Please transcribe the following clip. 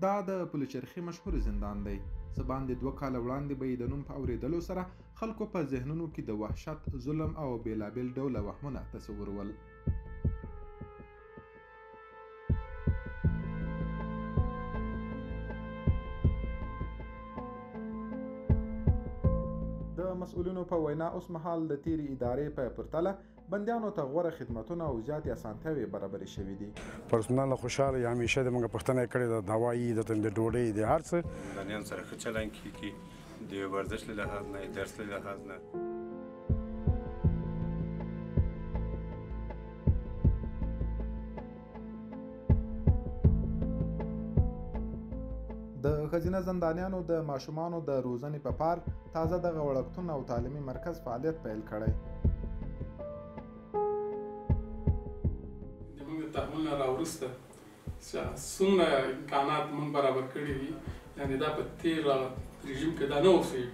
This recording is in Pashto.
دا د پلچرخي مشهور زندان دی. څه باندې 2 کاله وړاندې به یې د نوم په اورېدلو سره خلکو په ذهنونو کې د وحشت، ظلم او بېلابېل ډوله وهمونه تصورول. د مسؤلینو په وینا اوس مهال د تیرې ادارې په پرتله بندیانو ته غوره خدمتونه او زیاتې اسانتیاوې برابرې شوي دي. پرسونل خوشحاله یې همیشه د موږ پوښتنه یې کړې ده، د هوایي د ډوډۍ د هر څه بندیانو سره ښه چلند کېږي، د ورزش له لحاظ نه، درس له لحاظ نه. د ښځینه زندانیانو د ماشومانو د روزنې په پار تازه دغه وړکتون او تعلیمي مرکز فعالیت پیل کړی. زموږ د تحمل نه راوروسته څومره امکانات موږ برابر کړي دي، یعنې دا په تېر رژیم کې دا نه و شوي.